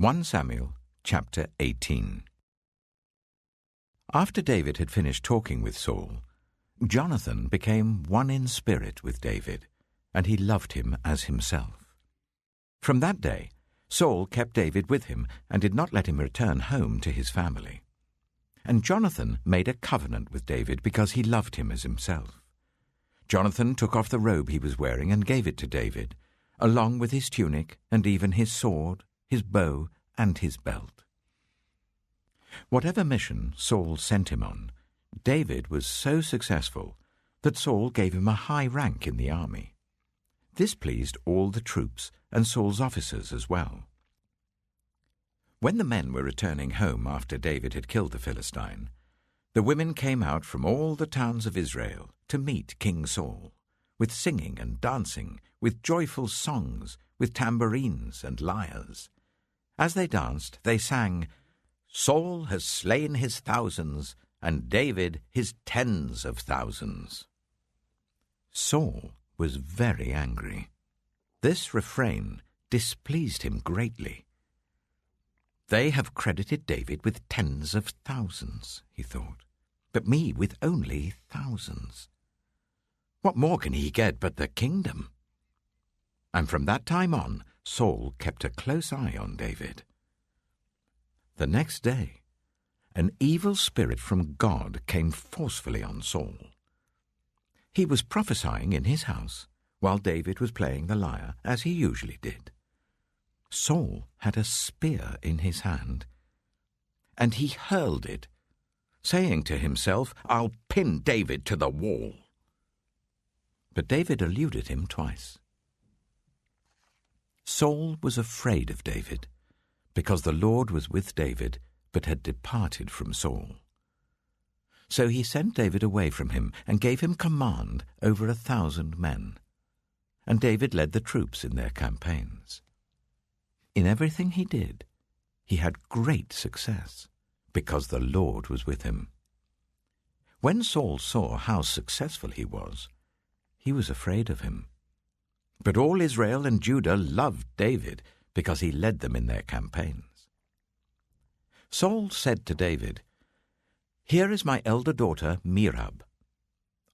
1 Samuel chapter 18. After David had finished talking with Saul, Jonathan became one in spirit with David, and he loved him as himself. From that day, Saul kept David with him and did not let him return home to his family. And Jonathan made a covenant with David because he loved him as himself. Jonathan took off the robe he was wearing and gave it to David, along with his tunic and even his sword, his bow, and his belt. Whatever mission Saul sent him on, David was so successful that Saul gave him a high rank in the army. This pleased all the troops and Saul's officers as well. When the men were returning home after David had killed the Philistine, the women came out from all the towns of Israel to meet King Saul, with singing and dancing, with joyful songs, with tambourines and lyres. As they danced, they sang, "Saul has slain his thousands, and David his tens of thousands." Saul was very angry. This refrain displeased him greatly. "They have credited David with tens of thousands," he thought, "but me with only thousands. What more can he get but the kingdom?" And from that time on, Saul kept a close eye on David. The next day, an evil spirit from God came forcefully on Saul. He was prophesying in his house while David was playing the lyre, as he usually did. Saul had a spear in his hand, and he hurled it, saying to himself, "I'll pin David to the wall." But David eluded him twice. Saul was afraid of David, because the Lord was with David, but had departed from Saul. So he sent David away from him and gave him command over 1,000 men. And David led the troops in their campaigns. In everything he did, he had great success, because the Lord was with him. When Saul saw how successful he was afraid of him. But all Israel and Judah loved David because he led them in their campaigns. Saul said to David, "Here is my elder daughter, Merab.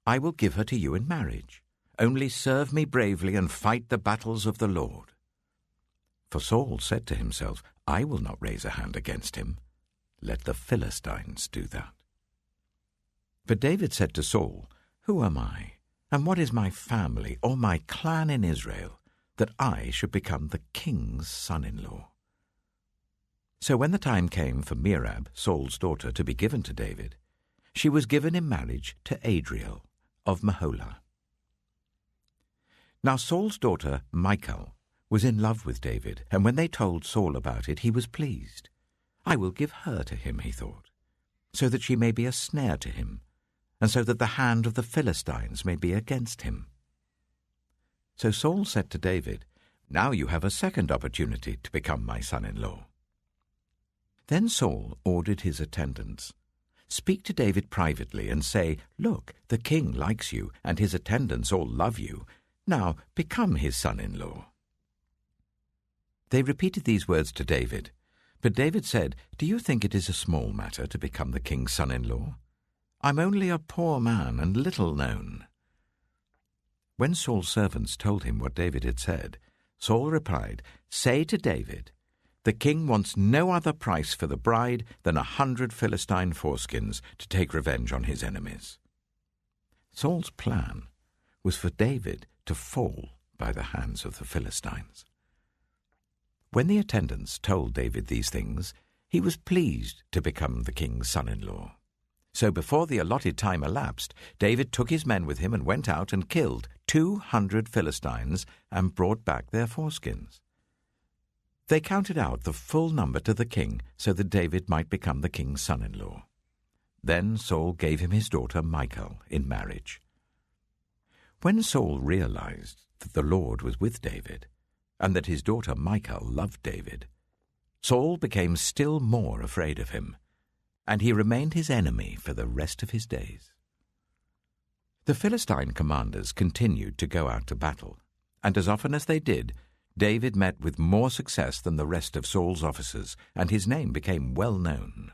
I will give her to you in marriage. Only serve me bravely and fight the battles of the Lord." For Saul said to himself, "I will not raise a hand against him. Let the Philistines do that." But David said to Saul, "Who am I, and what is my family or my clan in Israel, that I should become the king's son-in-law?" So when the time came for Merab, Saul's daughter, to be given to David, she was given in marriage to Adriel of Meholah. Now Saul's daughter Michal was in love with David, and when they told Saul about it, he was pleased. "I will give her to him," he thought, "so that she may be a snare to him, and so that the hand of the Philistines may be against him." So Saul said to David, "Now you have a second opportunity to become my son-in-law." Then Saul ordered his attendants, "Speak to David privately and say, 'Look, the king likes you, and his attendants all love you. Now become his son-in-law.'" They repeated these words to David, but David said, "Do you think it is a small matter to become the king's son-in-law? I'm only a poor man and little known." When Saul's servants told him what David had said, Saul replied, "Say to David, 'The king wants no other price for the bride than 100 Philistine foreskins to take revenge on his enemies.'" Saul's plan was for David to fall by the hands of the Philistines. When the attendants told David these things, he was pleased to become the king's son-in-law. So before the allotted time elapsed, David took his men with him and went out and killed 200 Philistines and brought back their foreskins. They counted out the full number to the king so that David might become the king's son-in-law. Then Saul gave him his daughter Michal in marriage. When Saul realized that the Lord was with David and that his daughter Michal loved David, Saul became still more afraid of him, and he remained his enemy for the rest of his days. The Philistine commanders continued to go out to battle, and as often as they did, David met with more success than the rest of Saul's officers, and his name became well known.